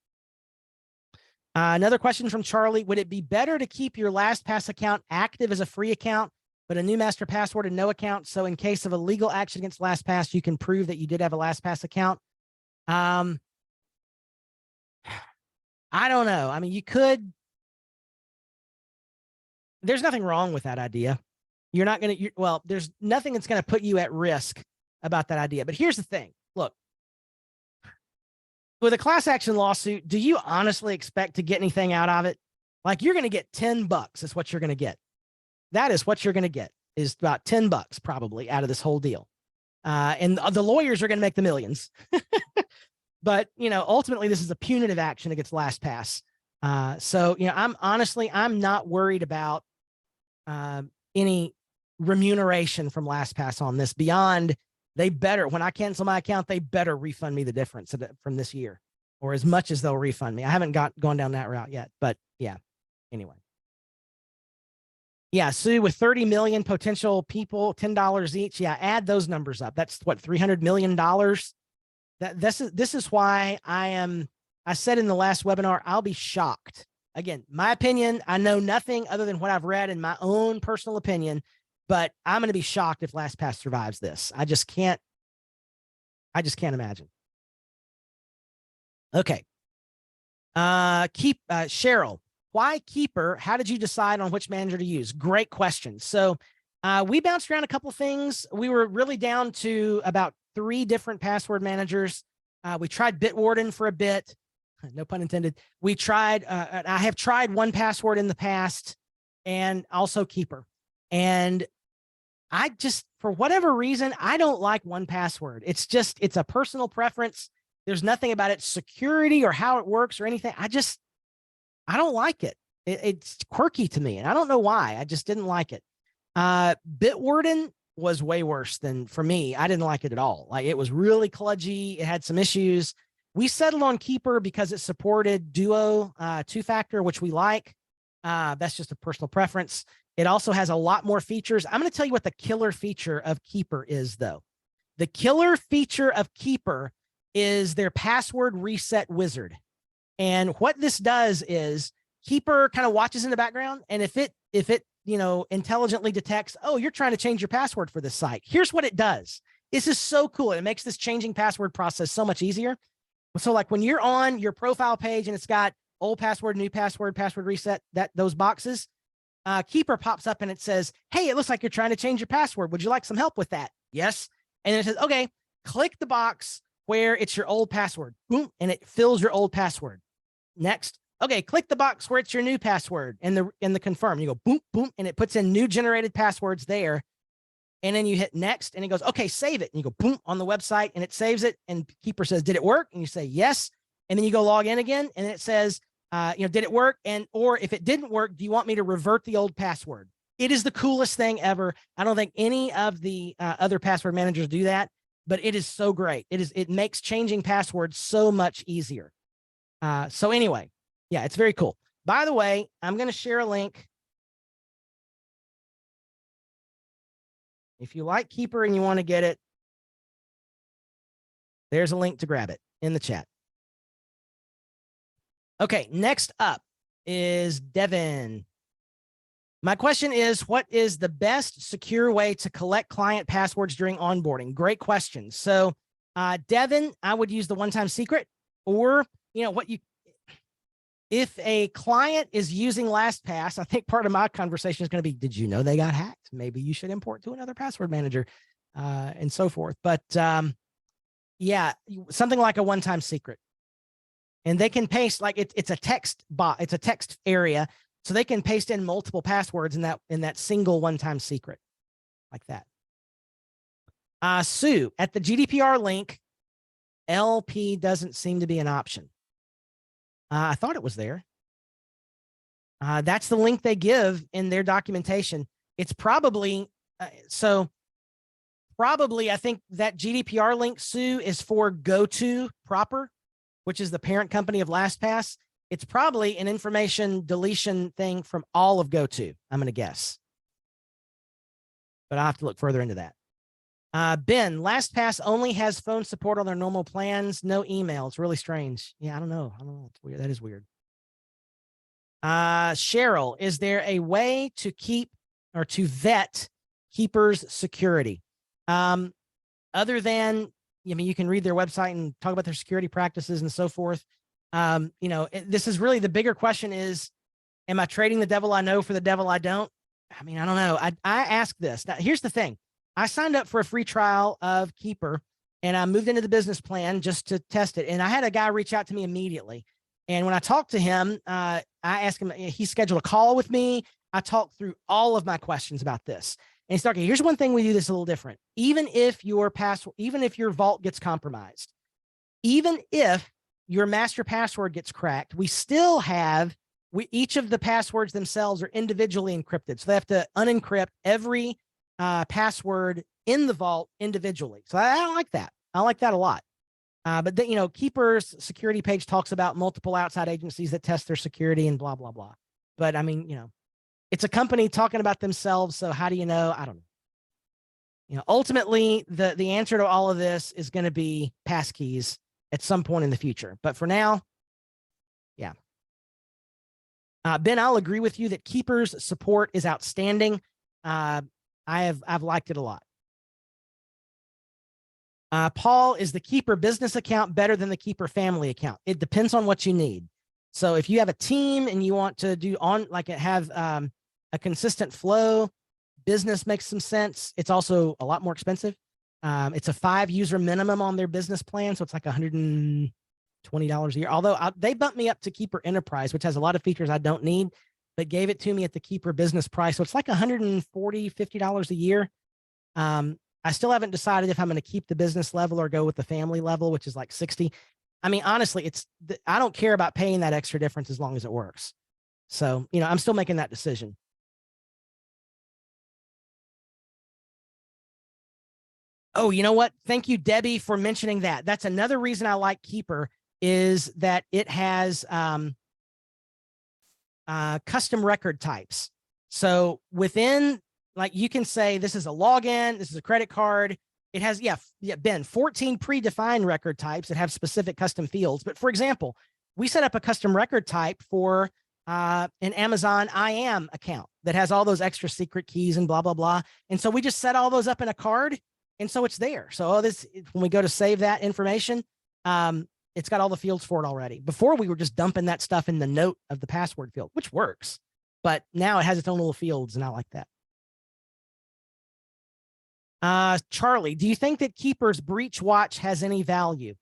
Another question from Charlie. Would it be better to keep your LastPass account active as a free account, but a new master password and no account? So in case of a legal action against LastPass, you can prove that you did have a LastPass account. I don't know. I mean, you could, there's nothing wrong with that idea. You're not going to, well, there's nothing that's going to put you at risk about that idea. But here's the thing. Look, with a class action lawsuit, do you honestly expect to get anything out of it? Like, you're going to get $10. That's what you're going to get. That is what you're going to get, is about $10 probably out of this whole deal. And the lawyers are going to make the millions. But, you know, ultimately this is a punitive action against LastPass. So, you know, I'm not worried about any remuneration from LastPass on this beyond, they better, when I cancel my account, they better refund me the difference from this year, or as much as they'll refund me. I haven't gone down that route yet, but yeah, anyway. Yeah, sue with 30 million potential people, $10 each. Yeah, add those numbers up. That's what, $300 million. This is why I said in the last webinar, I'll be shocked. Again, my opinion, I know nothing other than what I've read in my own personal opinion, but I'm going to be shocked if LastPass survives this. I just can't imagine. Okay. Cheryl, why Keeper? How did you decide on which manager to use? Great question. So we bounced around a couple things. We were really down to about 3 different password managers. We tried Bitwarden for a bit. No pun intended. We tried, I have tried 1Password in the past, and also Keeper. And I just, for whatever reason, I don't like 1Password. It's a personal preference. There's nothing about its security or how it works or anything. I don't like it. It's quirky to me, and I don't know why. I just didn't like it. Bitwarden was way worse than, for me. I didn't like it at all. Like, it was really kludgy. It had some issues. We settled on Keeper because it supported Duo 2-factor, which we like. That's just a personal preference. It also has a lot more features. I'm going to tell you what the killer feature of Keeper is, though. The killer feature of Keeper is their password reset wizard. And what this does is Keeper kind of watches in the background, and if it you know, intelligently detects, oh, you're trying to change your password for this site, here's what it does. This is so cool. It makes this changing password process so much easier. So like when you're on your profile page and it's got old password, new password, password reset, those boxes, Keeper pops up and it says, hey, it looks like you're trying to change your password. Would you like some help with that? Yes. And then it says, okay, click the box where it's your old password. Boom. And it fills your old password. Next. Okay, click the box where it's your new password and the confirm. You go boom, boom, and it puts in new generated passwords there. And then you hit next and it goes, okay, save it. And you go boom on the website and it saves it. And Keeper says, did it work? And you say, yes. And then you go log in again and it says, you know, did it work? And, or if it didn't work, do you want me to revert the old password? It is the coolest thing ever. I don't think any of the other password managers do that, but it is so great. It makes changing passwords so much easier. So anyway, yeah, it's very cool. By the way, I'm going to share a link. If you like Keeper and you want to get it, there's a link to grab it in the chat. Okay, next up is Devin. My question is, what is the best secure way to collect client passwords during onboarding? Great question. So, Devin, I would use the OneTimeSecret, or, you know, if a client is using LastPass, I think part of my conversation is going to be, did you know they got hacked? Maybe you should import to another password manager, and so forth. But yeah, something like a OneTimeSecret. And they can paste, like it's a text bot, it's a text area. So they can paste in multiple passwords in that single OneTimeSecret, like that. Sue, at the GDPR link, LP doesn't seem to be an option. I thought it was there. That's the link they give in their documentation. It's probably, probably I think that GDPR link, Sue, is for GoTo proper, which is the parent company of LastPass. It's probably an information deletion thing from all of GoTo, I'm going to guess. But I'll have to look further into that. Ben, LastPass only has phone support on their normal plans, no email. It's really strange. Yeah, I don't know. It's weird. That is weird. Cheryl, is there a way to keep or to vet Keeper's security? Other than, I mean, you can read their website and talk about their security practices and so forth. This is really the bigger question is, am I trading the devil I know for the devil I don't? I mean, I don't know. I ask this. Now, here's the thing. I signed up for a free trial of Keeper, and I moved into the business plan just to test it. And I had a guy reach out to me immediately. And when I talked to him, I asked him, he scheduled a call with me. I talked through all of my questions about this. And he said, okay, here's one thing we do that's a little different. Even if your vault gets compromised, even if your master password gets cracked, we still have, each of the passwords themselves are individually encrypted. So they have to unencrypt every password in the vault individually. So I don't like that. I like that a lot. But then, Keeper's security page talks about multiple outside agencies that test their security and blah, blah, blah. But I mean, it's a company talking about themselves. So how do you know? I don't know. Ultimately, the answer to all of this is going to be Passkeys at some point in the future. But for now, yeah. Ben, I'll agree with you that Keeper's support is outstanding. I've liked it a lot. Paul, is the Keeper business account better than the Keeper family account? It depends on what you need. So if you have a team and you want to do have a consistent flow, business makes some sense. It's also a lot more expensive. It's a 5-user minimum on their business plan. So it's like $120 a year. Although they bumped me up to Keeper Enterprise, which has a lot of features I don't need, but gave it to me at the Keeper business price. So it's like $140, $50 a year. I still haven't decided if I'm going to keep the business level or go with the family level, which is like 60. I mean, honestly, I don't care about paying that extra difference as long as it works. So, I'm still making that decision. Oh, you know what? Thank you, Debbie, for mentioning that. That's another reason I like Keeper is that it has custom record types. So within, you can say, this is a login, this is a credit card. It has, Ben, 14 predefined record types that have specific custom fields. But for example, we set up a custom record type for an Amazon IAM account that has all those extra secret keys and blah, blah, blah. And so we just set all those up in a card. And so it's there. So when we go to save that information, it's got all the fields for it already. Before we were just dumping that stuff in the note of the password field, which works, but now it has its own little fields, and I like that. Charlie, do you think that Keeper's breach watch has any value?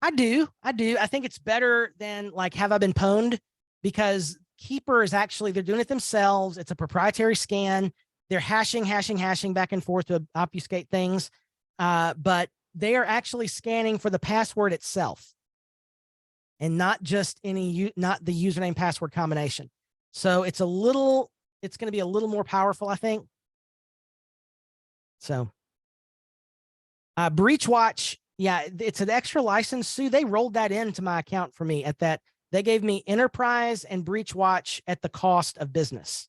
I do. I think it's better than have I been pwned, because Keeper is actually, they're doing it themselves. It's a proprietary scan. They're hashing back and forth to obfuscate things. But they are actually scanning for the password itself and not just not the username password combination. So it's going to be a little more powerful, I think. So Breach Watch, yeah, it's an extra license. Sue, they rolled that into my account for me at that. They gave me Enterprise and Breach Watch at the cost of business.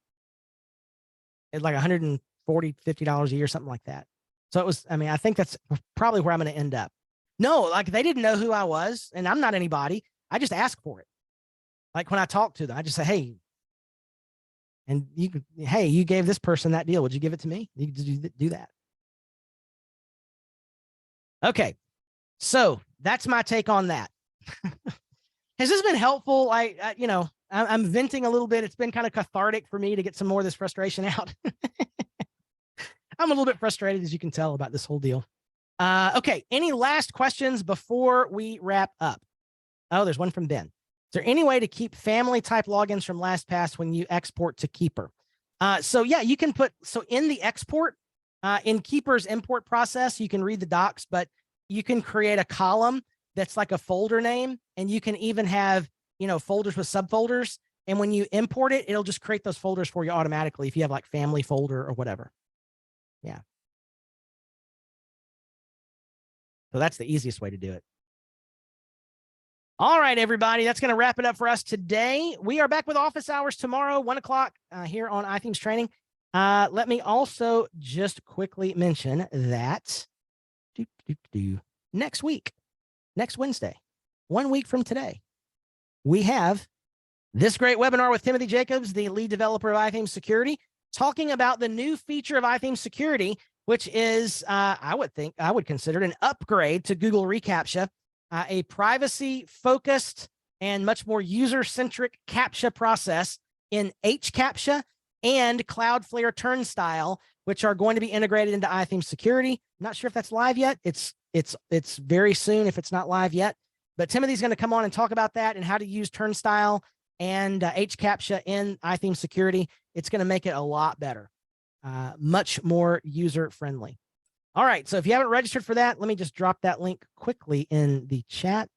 It's like $140, $50 a year, something like that. So it was, I think that's probably where I'm going to end up. No, they didn't know who I was, and I'm not anybody. I just asked for it. When I talk to them, I just say, hey, and you gave this person that deal. Would you give it to me? You do that. Okay. So that's my take on that. Has this been helpful? I'm venting a little bit. It's been kind of cathartic for me to get some more of this frustration out. I'm a little bit frustrated, as you can tell, about this whole deal. Okay. Any last questions before we wrap up? Oh, there's one from Ben. Is there any way to keep family type logins from LastPass when you export to Keeper? So yeah, you can in the export, in Keeper's import process, you can read the docs, but you can create a column that's like a folder name, and you can even have, folders with subfolders. And when you import it, it'll just create those folders for you automatically if you have family folder or whatever. Yeah. So that's the easiest way to do it. All right, everybody, that's going to wrap it up for us today. We are back with office hours tomorrow, 1 o'clock here on iThemes Training. Let me also just quickly mention that next week, next Wednesday, 1 week from today, we have this great webinar with Timothy Jacobs, the lead developer of iThemes Security, talking about the new feature of iThemes Security, which is, I would consider it an upgrade to Google reCAPTCHA, a privacy-focused and much more user-centric CAPTCHA process in HCAPTCHA and Cloudflare Turnstile, which are going to be integrated into iThemes Security. Not sure if that's live yet. It's very soon if it's not live yet. But Timothy's going to come on and talk about that and how to use Turnstile and HCAPTCHA in iThemes Security. It's going to make it a lot better, much more user-friendly. All right, so if you haven't registered for that, let me just drop that link quickly in the chat.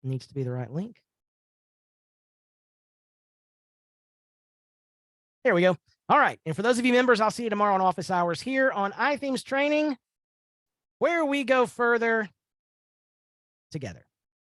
It needs to be the right link. There we go. All right, and for those of you members, I'll see you tomorrow on office hours here on iThemes Training, where we go further together.